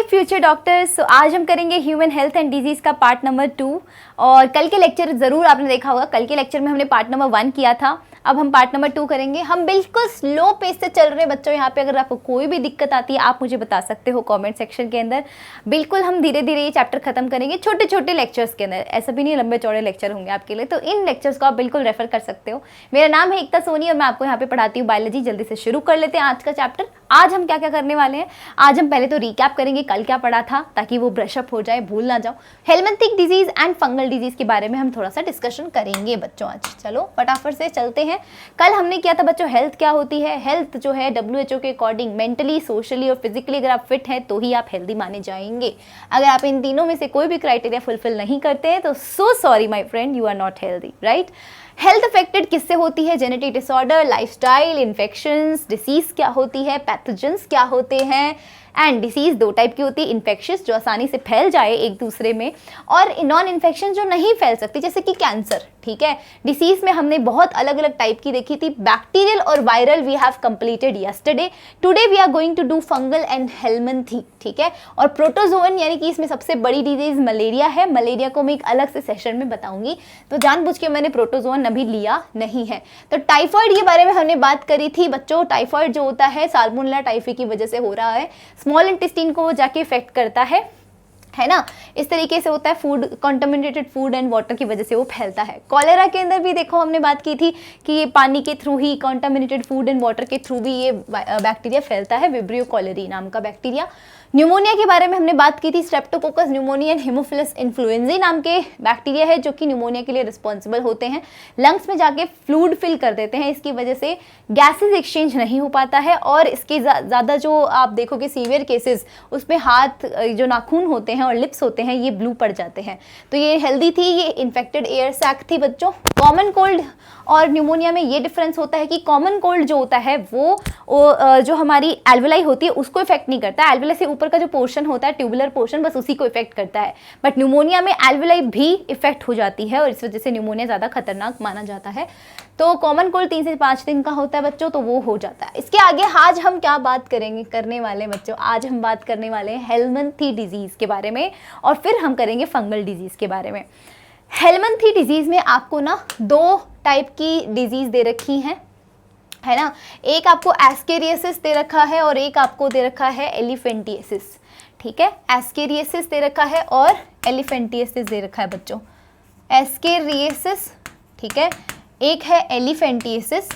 My future doctors. सो आज हम करेंगे ह्यूमन हेल्थ एंड डिजीज़ का पार्ट नंबर 2। और कल के लेक्चर ज़रूर आपने देखा होगा, कल के लेक्चर में हमने पार्ट नंबर 1 किया था। अब हम पार्ट नंबर 2 करेंगे। हम बिल्कुल स्लो पेस से चल रहे हैं बच्चों। यहाँ पे अगर आपको कोई भी दिक्कत आती है आप मुझे बता सकते हो कमेंट सेक्शन के अंदर। बिल्कुल हम धीरे धीरे ये चैप्टर खत्म करेंगे छोटे छोटे लेक्चर्स के अंदर, ऐसा भी नहीं लंबे चौड़े लेक्चर होंगे आपके लिए, तो इन लेक्चर्स को आप बिल्कुल रेफर कर सकते हो। मेरा नाम है एकता सोनी और मैं आपको यहाँ पे पढ़ाती हूँ बायोलॉजी। जल्दी से शुरू कर लेते हैं आज का चैप्टर। आज हम क्या क्या करने वाले हैं, आज हम पहले तो रिकैप करेंगे कल क्या पढ़ा था ताकि वो ब्रशअप हो जाए, भूल ना जाओ। Helminthic disease and fungal disease के बारे में हम थोड़ा सा डिस्कशन करेंगे बच्चों आज। चलो फटाफट से चलते हैं। कल हमने किया था बच्चों हेल्थ क्या होती है। हेल्थ जो है WHO के अकॉर्डिंग मेंटली, सोशली और फिजिकली अगर आप फिट हैं तो ही आप हेल्दी माने जाएंगे। अगर आप इन तीनों में से कोई भी क्राइटेरिया फुलफिल नहीं करते हैं तो so sorry my friend, you are not healthy, right. Health affected किससे होती है, genetic disorder, lifestyle, infections, diseases क्या होती है, पैथोजेंस क्या होते हैं। एंड डिसीज दो टाइप की होती है, इन्फेक्शियस जो आसानी से फैल जाए एक दूसरे में, और नॉन इन्फेक्शन जो नहीं फैल सकती जैसे कि कैंसर, ठीक है। डिसीज में हमने बहुत अलग अलग टाइप की देखी थी, बैक्टीरियल और viral we have completed yesterday. Today we are going to do fungal and helminthic, ठीक है। और प्रोटोजोअन यानी कि इसमें सबसे बड़ी डिजीज मलेरिया है। मलेरिया को मैं एक अलग से सेशन में बताऊंगी, तो जानबूझ के मैंने प्रोटोजोअन अभी लिया नहीं है। तो टाइफाइड के बारे में हमने बात करी थी बच्चों। टाइफाइड जो होता है साल्मोनेला टाइफी की वजह से हो रहा है, स्मॉल इंटेस्टाइन को वो जाके इफेक्ट करता है ना। इस तरीके से होता है, food contaminated food and water की वजह से वो फैलता है। कॉलेरा के अंदर भी देखो हमने बात की थी कि ये पानी के through he, contaminated food and water के थ्रू भी ये बैक्टीरिया फैलता है, विब्रियो कॉलेरी नाम का बैक्टीरिया। न्यूमोनिया के बारे में हमने बात की थी, स्ट्रेप्टोकोकस न्यूमोनिया एंड हेमोफिलस इन्फ्लुएंजाई नाम के बैक्टीरिया है जो कि न्यूमोनिया के लिए रिस्पॉन्सिबल होते हैं। लंग्स में जाके फ्लूइड फिल कर देते हैं, इसकी वजह से गैसेज एक्सचेंज नहीं हो पाता है। और इसके ज़्यादा जो आप देखोगे सीवियर केसेस, उसमें हाथ जो नाखून होते हैं और लिप्स होते हैं ये ब्लू पड़ जाते हैं। तो ये हेल्दी थी, ये इन्फेक्टेड एयर सैक थी बच्चों। कॉमन कोल्ड और न्यूमोनिया में ये डिफरेंस होता है कि कॉमन कोल्ड जो होता है वो जो हमारी एल्वेलाई होती है उसको इफेक्ट नहीं करता है। एल्वेलाई से ऊपर का जो पोर्शन होता है, ट्यूबुलर पोर्शन, बस उसी को इफेक्ट करता है। बट न्यूमोनिया में एल्वेलाई भी इफेक्ट हो जाती है और इस वजह से न्यूमोनिया ज़्यादा खतरनाक माना जाता है। तो कॉमन कोल्ड 3 से 5 दिन का होता है बच्चों, तो वो हो जाता है। इसके आगे आज हम क्या बात करने वाले हैं बच्चों, आज हम बात करने वाले हैं हेलमिंथी डिजीज़ के बारे में और फिर हम करेंगे फंगल डिजीज़ के बारे में। हेलमिंथी डिजीज़ में आपको ना 2 टाइप की डिजीज़ दे रखी हैं, है ना। एक आपको एस्केरियासिस दे रखा है और एक आपको दे रखा है एलिफेंटियासिस, ठीक है। एस्केरियासिस दे रखा है और एलिफेंटियासिस दे रखा है बच्चों। एस्केरियासिस, ठीक है, एक है एलिफेंटियासिस,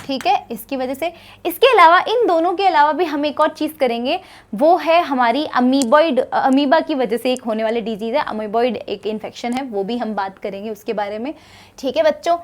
ठीक है। इसकी वजह से, इसके अलावा इन दोनों के अलावा भी हम एक और चीज़ करेंगे, वो है हमारी अमीबा की वजह से एक होने वाली डिजीज़ है, अमीबॉइड एक इन्फेक्शन है, वो भी हम बात करेंगे उसके बारे में, ठीक है बच्चों।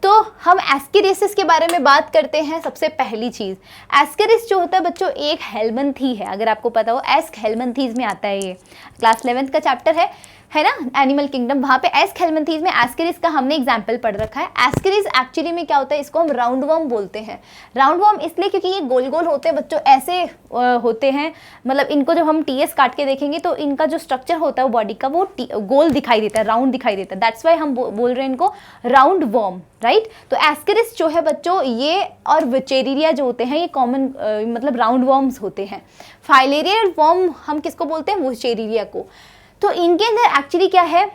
तो हम एस्केरियासिस के बारे में बात करते हैं। सबसे पहली चीज़, एस्केरिस जो होता है बच्चों एक हेलमिंथी है, अगर आपको पता हो, एस्क हेलमिंथीज में आता है, ये क्लास 11th का चैप्टर है ना, एनिमल किंगडम। वहाँ पे एस्क हेलमिंथीज में एस्केरिस का हमने एग्जाम्पल पढ़ रखा है। एस्केरिस एक्चुअली में क्या होता है, इसको हम राउंड वर्म बोलते हैं। राउंड वर्म इसलिए क्योंकि ये गोल गोल होते हैं बच्चों, ऐसे होते हैं, मतलब इनको जब हम TS काट के देखेंगे तो इनका जो स्ट्रक्चर होता है बॉडी का वो गोल दिखाई देता है, राउंड दिखाई देता है। दैट्स वाई हम बोल रहे हैं इनको राउंड वर्म, राइट। तो एस्केरिस जो है बच्चों ये और विचेरिया जो होते हैं ये कॉमन मतलब राउंड वर्म्स होते हैं। फाइलेरिया वर्म हम किसको बोलते हैं, विचेरिया को। तो इनके अंदर एक्चुअली क्या है,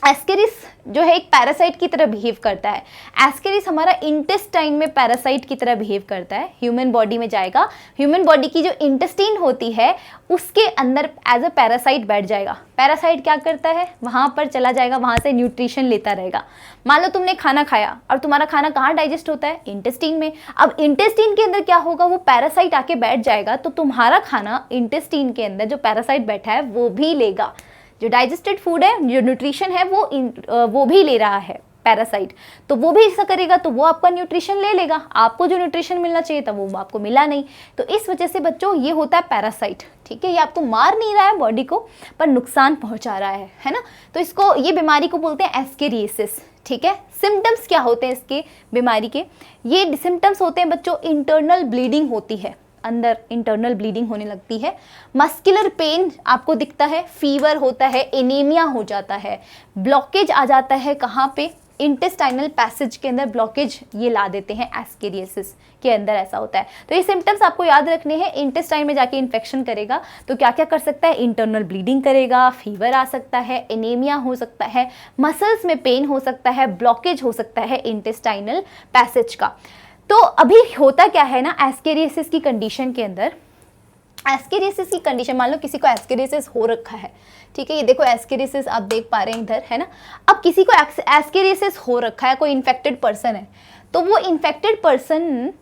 एस्केरिस जो है एक पैरासाइट की तरह बिहेव करता है। एस्केरिस हमारा इंटेस्टाइन में पैरासाइट की तरह बिहेव करता है, ह्यूमन बॉडी में जाएगा, ह्यूमन बॉडी की जो इंटेस्टाइन होती है उसके अंदर एज अ पैरासाइट बैठ जाएगा। पैरासाइट क्या करता है, वहाँ पर चला जाएगा, वहाँ से न्यूट्रिशन लेता रहेगा। मान लो तुमने खाना खाया और तुम्हारा खाना कहाँ डाइजेस्ट होता है, इंटेस्टाइन में। अब इंटेस्टाइन के अंदर क्या होगा, वो पैरासाइट आके बैठ जाएगा, तो तुम्हारा खाना इंटेस्टाइन के अंदर जो पैरासाइट बैठा है वो भी लेगा। जो डाइजेस्टेड फूड है, जो न्यूट्रिशन है वो भी ले रहा है पैरासाइट, तो वो भी ऐसा करेगा तो वो आपका न्यूट्रिशन ले लेगा। आपको जो न्यूट्रिशन मिलना चाहिए था वो आपको मिला नहीं, तो इस वजह से बच्चों ये होता है पैरासाइट, ठीक है। ये आपको मार नहीं रहा है बॉडी को, पर नुकसान पहुंचा रहा है ना। तो इसको, ये बीमारी को बोलते हैं एस्केरियासिस, ठीक है। सिम्टम्स क्या होते हैं इसके बीमारी के, ये सिम्टम्स होते हैं बच्चों, इंटरनल ब्लीडिंग होती है, अंदर इंटरनल ब्लीडिंग होने लगती है, मस्कुलर पेन आपको दिखता है, फीवर होता है, एनीमिया हो जाता है, ब्लॉकेज आ जाता है कहाँ पे, इंटेस्टाइनल पैसेज के अंदर ब्लॉकेज ये ला देते हैं, एस्केरियासिस के अंदर ऐसा होता है। तो ये सिम्टम्स आपको याद रखने हैं। इंटेस्टाइन में जाके इन्फेक्शन करेगा तो क्या क्या कर सकता है, इंटरनल ब्लीडिंग करेगा, फीवर आ सकता है, एनीमिया हो सकता है, मसल्स में पेन हो सकता है, ब्लॉकेज हो सकता है इंटेस्टाइनल पैसेज का। तो अभी होता क्या है ना, एस्केरियासिस की कंडीशन के अंदर, एस्केरियासिस की कंडीशन, मान लो किसी को एस्केरियासिस हो रखा है, ठीक है, ये देखो एस्केरियासिस आप देख पा रहे हैं इधर, है ना। अब किसी को एस्केरियासिस हो रखा है, कोई इन्फेक्टेड पर्सन है, तो वो इन्फेक्टेड पर्सन,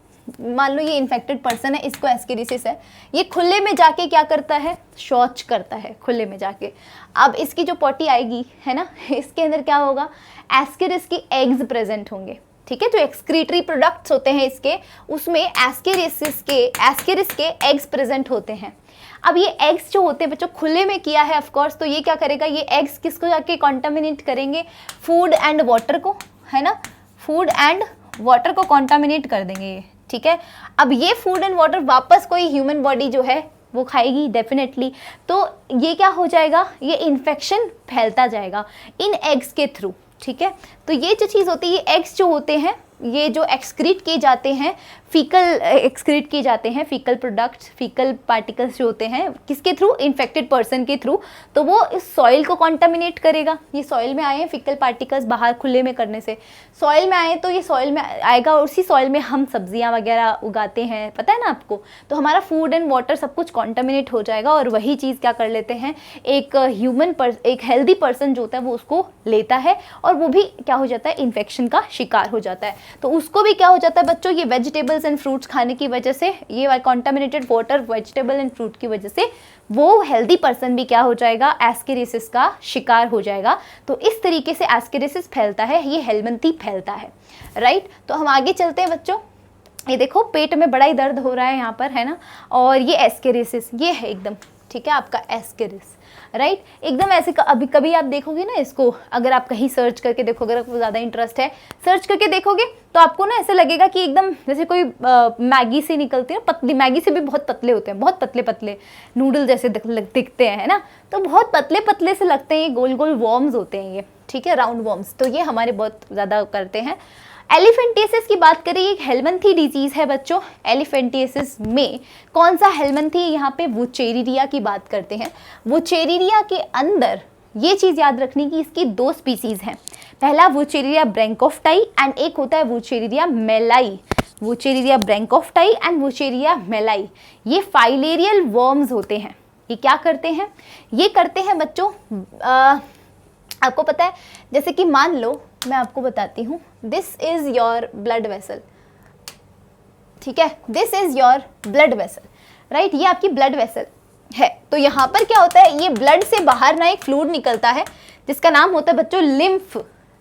मान लो ये इन्फेक्टेड पर्सन है, इसको एस्केरियासिस है, ये खुले में जाके क्या करता है, शौच करता है खुले में जाके। अब इसकी जो पॉटी आएगी, है ना, इसके अंदर क्या होगा, एस्केरियासिस की एग्स प्रेजेंट होंगे, ठीक है, जो एक्सक्रीटरी प्रोडक्ट्स होते हैं इसके, उसमें एस्केरियासिस के एग्स प्रेजेंट होते हैं। अब ये एग्स जो होते हैं बच्चों खुले में किया है ऑफ कोर्स, तो ये क्या करेगा, ये एग्स किसको जाके कॉन्टामिनेट करेंगे, फूड एंड वाटर को, है ना, फूड एंड वाटर को कॉन्टामिनेट कर देंगे ये, ठीक है। अब ये फूड एंड वाटर वापस कोई ह्यूमन बॉडी जो है वो खाएगी डेफिनेटली, तो ये क्या हो जाएगा, ये इन्फेक्शन फैलता जाएगा इन एग्स के थ्रू, ठीक है। तो ये जो चीज़ होती है, ये एग्स जो होते हैं, ये जो एक्सक्रीट किए जाते हैं, फीकल एक्सक्रीट किए जाते हैं, फीकल प्रोडक्ट्स, फीकल पार्टिकल्स जो होते हैं, किसके थ्रू, इन्फेक्टेड पर्सन के थ्रू, तो वो इस सॉइल को कॉन्टामिनेट करेगा। ये सॉइल में आए हैं फीकल पार्टिकल्स, बाहर खुले में करने से सॉइल में आए, तो ये सॉइल में आएगा, और उसी सॉइल में हम सब्जियां वगैरह उगाते हैं, पता है ना आपको, तो हमारा फूड एंड वाटर सब कुछ कॉन्टामिनेट हो जाएगा, और वही चीज़ क्या कर लेते हैं, एक एक हेल्दी पर्सन जो होता है वो उसको लेता है, और वो भी क्या हो जाता है, इन्फेक्शन का शिकार हो जाता है। तो उसको भी क्या हो जाता है बच्चों, ये वेजिटेबल्स एंड फ्रूट्स खाने की वजह से, ये contaminated water vegetable and fruit की वजह से वो हेल्दी पर्सन भी क्या हो जाएगा, एस्केरियासिस का शिकार हो जाएगा। तो इस तरीके से एस्केरियासिस फैलता है, ये हेलमिंथी फैलता है, राइट। तो हम आगे चलते हैं बच्चों, ये देखो पेट में बड़ा ही दर्द हो रहा है यहाँ पर, है ना, और ये एस्केरियासिस, ये है एकदम, ठीक है, आपका एस्केरियासिस, राइट, एकदम ऐसे। अभी कभी आप देखोगे ना इसको, अगर आप कहीं सर्च करके देखोगे, अगर आपको ज़्यादा इंटरेस्ट है, सर्च करके देखोगे तो आपको ना ऐसे लगेगा कि एकदम जैसे कोई मैगी से निकलती है, पतली मैगी से भी बहुत पतले होते हैं, बहुत पतले पतले नूडल जैसे दिखते हैं, है ना, तो बहुत पतले पतले से लगते हैं, ये गोल गोल वॉर्म्स होते हैं ये, ठीक है, राउंड वॉर्म्स, तो ये हमारे बहुत ज़्यादा करते हैं। एलिफेंटियासिस की बात करें, एक हेलमिंथी डिजीज़ है बच्चों। एलिफेंटियासिस में कौन सा हेलमिंथी, यहाँ पे वुचेरिया की बात करते हैं। वुचेरिया के अंदर ये चीज़ याद रखनी कि इसकी दो स्पीसीज़ हैं, पहला वुचेरिया ब्रैंकोफ्टाई एंड एक होता है Wuchereria malayi. Wuchereria bancrofti and Wuchereria malayi ये फाइलेरियल वर्म्स होते हैं। ये क्या करते हैं, ये करते हैं बच्चों, आपको पता है, जैसे कि मान लो मैं आपको बताती हूँ, this is your blood vessel, ठीक है, this is your blood vessel, right, ये आपकी ब्लड वेसल है। तो यहाँ पर क्या होता है, ये ब्लड से बाहर ना एक फ्लूइड निकलता है जिसका नाम होता है बच्चों लिम्फ,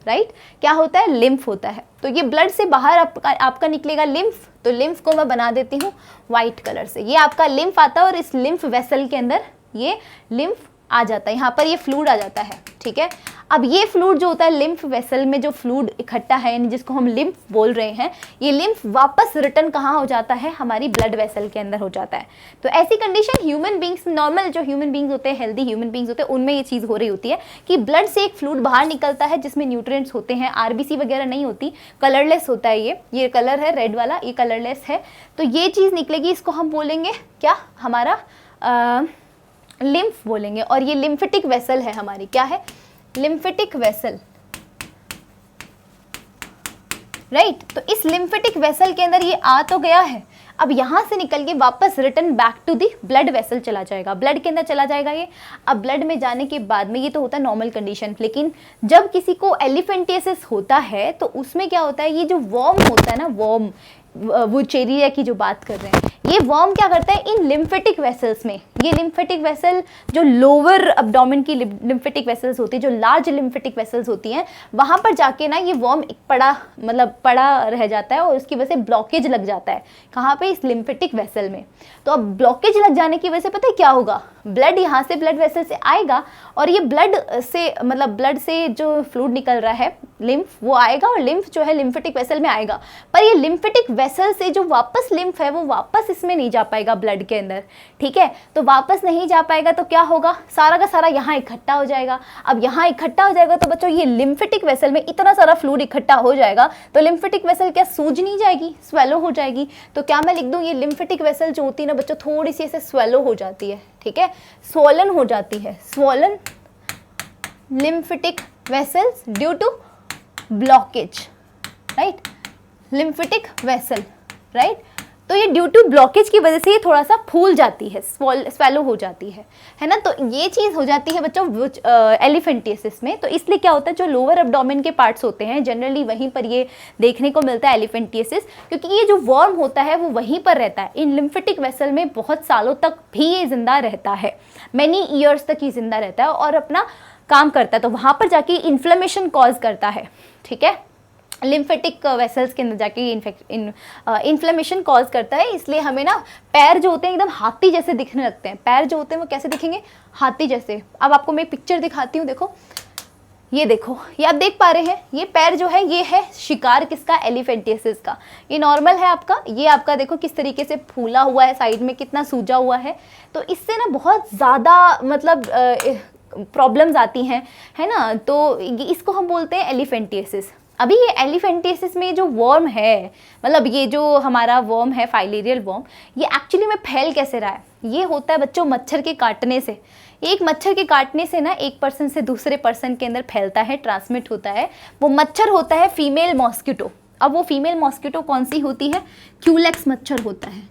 राइट, क्या होता है, लिम्फ होता है। तो ये ब्लड से बाहर आपका निकलेगा लिम्फ, तो लिम्फ को मैं बना देती हूँ वाइट कलर से, ये आपका लिम्फ आता है, और इस लिम्फ वेसल के अंदर ये लिम्फ आ जाता है, यहाँ पर ये फ्लूइड आ जाता है, ठीक है। अब ये फ्लूइड जो होता है लिम्फ वेसल में, जो फ्लूइड इकट्ठा है, यानी जिसको हम लिम्फ बोल रहे हैं, ये लिम्फ वापस रिटर्न कहाँ हो जाता है, हमारी ब्लड वेसल के अंदर हो जाता है। तो ऐसी कंडीशन ह्यूमन बींग्स, नॉर्मल जो ह्यूमन बींग्स होते हैं, हेल्दी ह्यूमन बींग्स होते हैं, उनमें ये चीज़ हो रही होती है कि ब्लड से एक फ्लूइड बाहर निकलता है जिसमें न्यूट्रिएंट्स होते हैं, आरबीसी वगैरह नहीं होती, कलरलेस होता है, ये कलर है रेड वाला, ये कलरलेस है, तो ये चीज़ निकलेगी, इसको हम बोलेंगे क्या, हमारा लिम्फ बोलेंगे। और ये लिम्फेटिक वेसल है हमारी, क्या है, लिम्फेटिक वेसल, राइट। तो इस लिम्फेटिक वेसल के अंदर ये आ तो गया है, अब यहाँ से निकल के वापस return back to the blood vessel चला जाएगा, ब्लड के अंदर चला जाएगा ये। अब ब्लड में जाने के बाद में ये तो होता है नॉर्मल कंडीशन, लेकिन जब किसी को एलिफेंटियासिस होता है तो उसमें क्या होता है, ये जो वर्म होता है ना, वर्म, वुचेरिया की जो बात कर रहे हैं, ये वर्म क्या करता है, इन लिम्फेटिक वेसल्स में, ये लिम्फेटिक वेसल जो लोअर अब्डोमेन की लिम्फेटिक वेसल्स होती है, जो लार्ज लिम्फेटिक वेसल्स होती हैं, वहाँ पर जाके ना ये वर्म पड़ा रह जाता है, और उसकी वजह से ब्लॉकेज लग जाता है, कहाँ पे, इस लिम्फेटिक वेसल में। तो अब ब्लॉकेज लग जाने की वजह से पता है क्या होगा, ब्लड यहाँ से ब्लड वेसल से आएगा, और ये ब्लड से जो फ्लूइड निकल रहा है, लिम्फ, वो आएगा, और लिम्फ जो है लिम्फेटिक वेसल में आएगा, पर ये लिम्फेटिक वेसल से जो वापस लिम्फ है वो वापस इस में नहीं जा पाएगा ब्लड के अंदर, ठीक है। तो वापस नहीं जा पाएगा तो क्या होगा, सारा का सारा यहाँ इकट्ठा हो जाएगा। अब यहाँ इकट्ठा हो जाएगा तो बच्चों ये लिम्फेटिक वेसल में इतना सारा फ्लूइड इकट्ठा हो जाएगा तो लिम्फेटिक वेसल क्या सूज नहीं जाएगी, स्वेलो हो जाएगी। तो क्या मैं लिख दूँ, ये लिम्फेटिक वेसल जो होती है ना बच्चों थोड़ी सी ऐसे स्वेलो हो जाती है, ठीक है, स्वॉलन हो जाती है, swollen lymphatic vessels due to blockage, right, lymphatic vessel, right। तो ये ड्यू टू ब्लॉकेज की वजह से ये थोड़ा सा फूल जाती है, स्वेलो हो जाती है ना। तो ये चीज़ हो जाती है बच्चों एलिफेंटियसिस में। तो इसलिए क्या होता है, जो लोअर एब्डोमेन के पार्ट्स होते हैं जनरली वहीं पर ये देखने को मिलता है एलिफेंटियसिस, क्योंकि ये जो वर्म होता है वो वहीं पर रहता है। इन लिम्फेटिक वेसल में बहुत सालों तक भी ये जिंदा रहता है, मैनी ईयर्स तक ये जिंदा रहता है और अपना काम करता है। तो वहाँ पर जाके इन्फ्लेमेशन कॉज करता है, ठीक है, लिम्फेटिक वेसल्स के अंदर जाके इन्फ्लेमेशन कॉज करता है। इसलिए हमें ना पैर जो होते हैं एकदम हाथी जैसे दिखने लगते हैं, पैर जो होते हैं वो कैसे दिखेंगे, हाथी जैसे। अब आपको मैं पिक्चर दिखाती हूँ, देखो ये देखो, ये आप देख पा रहे हैं, ये पैर जो है ये है शिकार किसका, एलिफेंटियसिस का। ये नॉर्मल है आपका, ये आपका देखो किस तरीके से फूला हुआ है, साइड में कितना सूजा हुआ है। तो इससे ना बहुत ज़्यादा मतलब प्रॉब्लम्स आती हैं, है ना। तो इसको हम बोलते हैं एलिफेंटियसिस। अभी ये एलिफेंटियसिस में जो वर्म है, मतलब ये जो हमारा वर्म है फाइलेरियल वर्म, ये एक्चुअली में फैल कैसे रहा है, ये होता है बच्चों मच्छर के काटने से। एक मच्छर के काटने से ना एक पर्सन से दूसरे पर्सन के अंदर फैलता है, ट्रांसमिट होता है। वो मच्छर होता है फीमेल मॉस्किटो। अब वो फीमेल मॉस्किटो कौन सी होती है, क्यूलेक्स मच्छर होता है,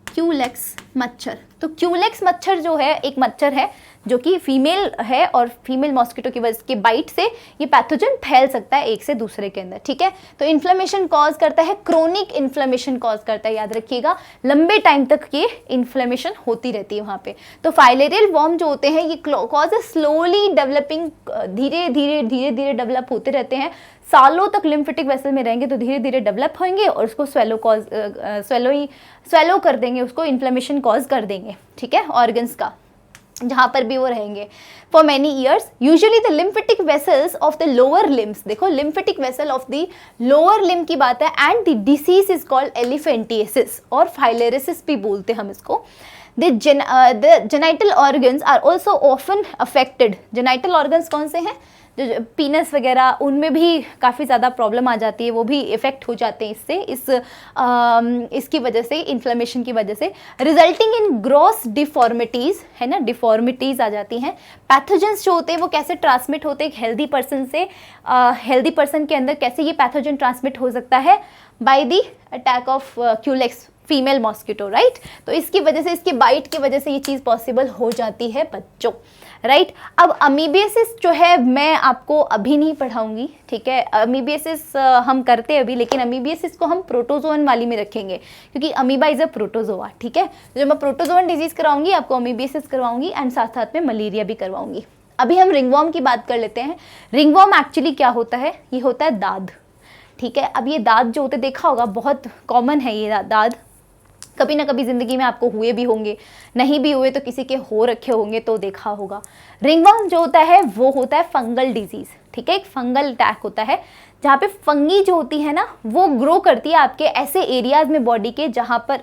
क्यूलेक्स मच्छर। तो क्यूलेक्स मच्छर जो है एक मच्छर है जो कि फीमेल है और फीमेल मॉस्किटो की वजह के बाइट से ये पैथोजन फैल सकता है एक से दूसरे के अंदर, ठीक है। तो इन्फ्लेमेशन कॉज करता है, क्रोनिक इन्फ्लेमेशन कॉज करता है, याद रखिएगा, लंबे टाइम तक ये इन्फ्लेमेशन होती रहती है वहाँ पे। तो फाइलेरियल वर्म जो होते हैं ये कॉज है स्लोली डेवलपिंग, धीरे धीरे डेवलप होते रहते हैं। सालों तक लिम्फेटिक वेसल में रहेंगे तो धीरे धीरे डेवलप होंगे और उसको स्वेलो कर देंगे, उसको इन्फ्लेमेशन कॉज कर देंगे, ठीक है, ऑर्गन्स का जहाँ पर भी वो रहेंगे for many years. Usually the lymphatic vessels of the lower limbs, देखो lymphatic vessel of the lower limb की बात है, and the disease is called elephantiasis और फाइलेरिसिस भी बोलते हैं हम इसको। The genital organs are also often affected। genital organs कौन से हैं, जो पीनस वगैरह, उनमें भी काफ़ी ज़्यादा प्रॉब्लम आ जाती है, वो भी इफ़ेक्ट हो जाते हैं इससे, इसकी वजह से, इन्फ्लेमेशन की वजह से, रिजल्टिंग इन ग्रॉस डिफॉर्मिटीज़, है ना, डिफॉर्मिटीज़ आ जाती हैं। पैथोजेंस जो होते हैं वो कैसे ट्रांसमिट होते हैं एक हेल्दी पर्सन से, हेल्दी पर्सन के अंदर कैसे ये पैथोजन ट्रांसमिट हो सकता है, by the attack of Culex female mosquito, right. तो इसकी वजह से, इसकी बाइट की वजह से ये चीज़ पॉसिबल हो जाती है बच्चों, राइट। अब अमीबियासिस जो है मैं आपको अभी नहीं पढ़ाऊंगी, ठीक है, अमीबियासिस हम करते हैं अभी, लेकिन अमीबियासिस को हम प्रोटोजोन वाली में रखेंगे क्योंकि अमीबा इज अ प्रोटोजोआ, ठीक है। जब मैं प्रोटोजोन डिजीज करवाऊंगी आपको अमीबियासिस करवाऊंगी एंड साथ साथ में मलेरिया भी करवाऊंगी। अभी हम रिंगवॉर्म की बात कर लेते हैं। रिंगवॉर्म एक्चुअली क्या होता है, ये होता है दाद, ठीक है। अब ये दाद जो होते देखा होगा, बहुत कॉमन है ये दाद, कभी ना कभी ज़िंदगी में आपको हुए भी होंगे, नहीं भी हुए तो किसी के हो रखे होंगे तो देखा होगा। रिंगवॉर्म जो होता है वो होता है फंगल डिजीज़, ठीक है, एक फंगल अटैक होता है जहाँ पे फंगी जो होती है ना वो ग्रो करती है आपके ऐसे एरियाज में बॉडी के जहाँ पर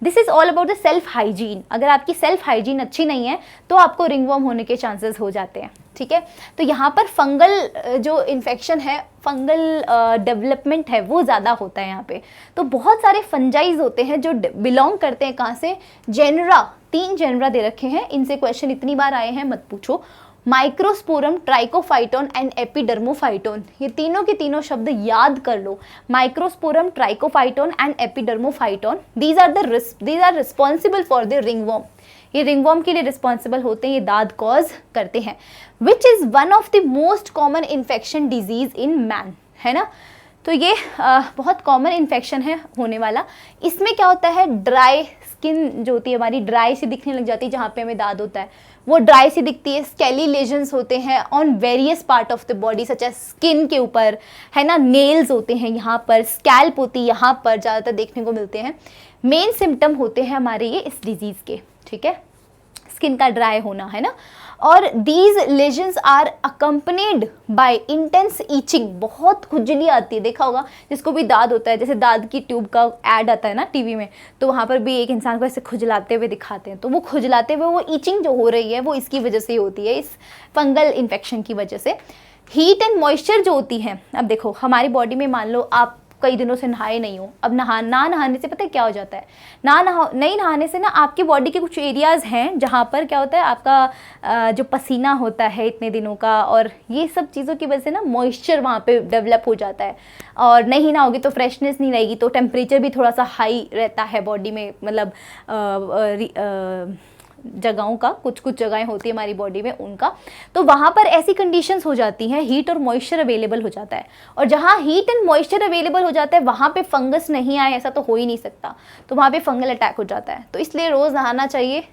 this is all about the self hygiene. अगर आपकी सेल्फ हाइजीन अच्छी नहीं है तो आपको रिंगवॉर्म होने के चांसेस हो जाते हैं, ठीक है। तो यहाँ पर फंगल जो इन्फेक्शन है, फंगल डेवलपमेंट है वो ज़्यादा होता है यहाँ पे। तो बहुत सारे फंजाइज होते हैं जो बिलोंग करते हैं कहाँ से, जेनरा, 3 जेनरा दे रखे हैं, इनसे क्वेश्चन इतनी बार आए हैं मत पूछो। माइक्रोस्पोरम, ट्राइकोफाइटोन एंड एपिडर्मोफाइटोन, ये तीनों के तीनों शब्द याद कर लो। Microsporum, Trichophyton and Epidermophyton, these are responsible for the ringworm. ये रिंगवॉर्म के लिए रिस्पॉन्सिबल होते हैं, ये दाद कॉज करते हैं। Which is one of the most common infection disease in man, है ना। तो ये बहुत कॉमन इन्फेक्शन है होने वाला। इसमें क्या होता है, ड्राई स्किन जो होती है हमारी ड्राई सी दिखने लग जाती है, जहाँ पे हमें दाद होता है वो ड्राई सी दिखती है। स्केली लेजन्स होते हैं on various part of the body, such as skin के ऊपर, है ना, नेल्स होते हैं यहाँ पर, स्कैल्प होती है यहाँ पर, ज़्यादातर देखने को मिलते हैं। मेन सिम्टम होते हैं हमारे ये इस डिजीज़ के, ठीक है। स्किन का ड्राई होना, है ना। और these lesions are accompanied by intense itching, बहुत खुजली आती है, देखा होगा जिसको भी दाद होता है, जैसे दाद की ट्यूब का ऐड आता है ना टीवी में, तो वहाँ पर भी एक इंसान को ऐसे खुजलाते हुए दिखाते हैं, तो वो खुजलाते हुए वो ईचिंग जो हो रही है वो इसकी वजह से ही होती है, इस फंगल इन्फेक्शन की वजह से। हीट एंड मॉइस्चर जो होती है, अब देखो हमारी बॉडी में मान लो आप कई दिनों से नहाए नहीं हो, अब ना नहाने से पता है क्या हो जाता है, नहीं नहाने से ना आपकी बॉडी के कुछ एरियाज़ हैं जहाँ पर क्या होता है, आपका जो पसीना होता है इतने दिनों का, और ये सब चीज़ों की वजह से ना मॉइस्चर वहाँ पे डेवलप हो जाता है, और नहीं नहाओगे तो फ्रेशनेस नहीं रहेगी, तो टेम्परेचर भी थोड़ा सा हाई रहता है बॉडी में, मतलब जगहों का, कुछ कुछ जगहें होती है हमारी बॉडी में उनका, तो वहाँ पर ऐसी कंडीशंस हो जाती हैं, हीट और मॉइस्चर अवेलेबल हो जाता है, और जहाँ हीट एंड मॉइस्चर अवेलेबल हो जाता है वहाँ पे फंगस नहीं आए ऐसा तो हो ही नहीं सकता, तो वहाँ पे फंगल अटैक हो जाता है, तो इसलिए रोज़ नहाना चाहिए,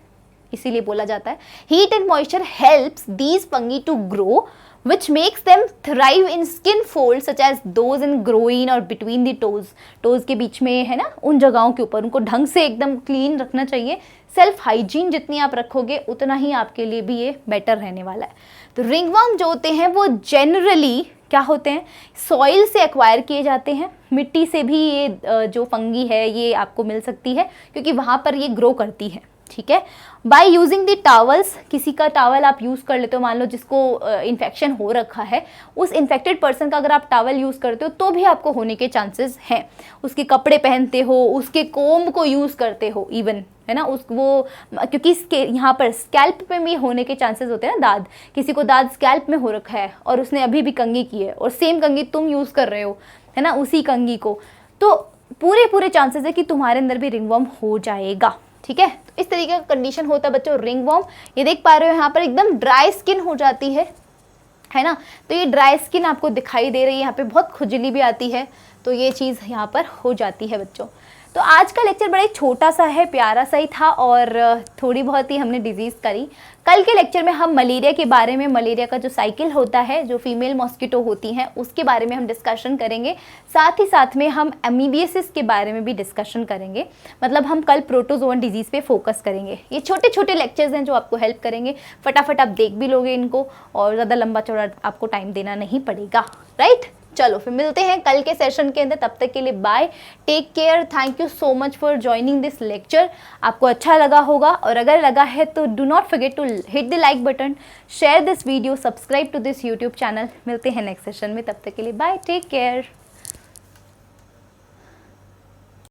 इसीलिए बोला जाता है heat and moisture helps these fungi to grow which makes them thrive in skin folds such as those in groin और between the toes के बीच में, है ना, उन जगहों के ऊपर उनको ढंग से एकदम क्लीन रखना चाहिए। सेल्फ हाइजीन जितनी आप रखोगे उतना ही आपके लिए भी ये बेटर रहने वाला है। तो रिंगवर्म जो होते हैं वो जनरली क्या होते हैं, सॉइल से एक्वायर किए जाते हैं, मिट्टी से भी ये जो फंगी है ये आपको मिल सकती है क्योंकि वहाँ पर ये ग्रो करती है, ठीक है। बाय यूजिंग द टावल्स, किसी का टावल आप यूज़ कर लेते हो, मान लो जिसको इन्फेक्शन हो रखा है, उस इन्फेक्टेड पर्सन का अगर आप टावल यूज़ करते हो तो भी आपको होने के चांसेस हैं। उसके कपड़े पहनते हो, उसके कोम्ब को यूज़ करते हो इवन, है ना, क्योंकि इसके यहाँ पर स्कैल्प पे भी होने के चांसेस होते हैं ना, दाद, किसी को दाद स्कैल्प में हो रखा है और उसने अभी भी कंघी की है और सेम कंघी तुम यूज़ कर रहे हो, है ना, उसी कंघी को, तो पूरे चांसेस है कि तुम्हारे अंदर भी रिंगवर्म हो जाएगा, ठीक है। तो इस तरीके का कंडीशन होता है बच्चों रिंगवर्म। ये देख पा रहे हो यहाँ पर एकदम ड्राई स्किन हो जाती है ना, तो ये ड्राई स्किन आपको दिखाई दे रही है, यहाँ पे बहुत खुजली भी आती है, तो ये चीज़ यहाँ पर हो जाती है बच्चों। तो आज का लेक्चर बड़ा ही छोटा सा है, प्यारा सा ही था, और थोड़ी बहुत ही हमने डिजीज़ करी। कल के लेक्चर में हम मलेरिया के बारे में, मलेरिया का जो साइकिल होता है, जो फीमेल मॉस्किटो होती हैं उसके बारे में हम डिस्कशन करेंगे, साथ ही साथ में हम एमीबियासिस के बारे में भी डिस्कशन करेंगे, मतलब हम कल प्रोटोजोन डिजीज़ पे फोकस करेंगे। ये छोटे छोटे लेक्चर्स हैं जो आपको हेल्प करेंगे, फटाफट आप देख भी लोगे इनको और ज़्यादा लंबा चौड़ा आपको टाइम देना नहीं पड़ेगा, राइट। चलो फिर मिलते हैं कल के सेशन के अंदर, तब तक के लिए bye, take care, thank you so much for joining this lecture. आपको अच्छा लगा होगा, और अगर लगा है तो do not forget to hit the like button, share this video, subscribe to this YouTube channel. मिलते हैं नेक्स्ट सेशन में, तब तक के लिए बाय, टेक केयर।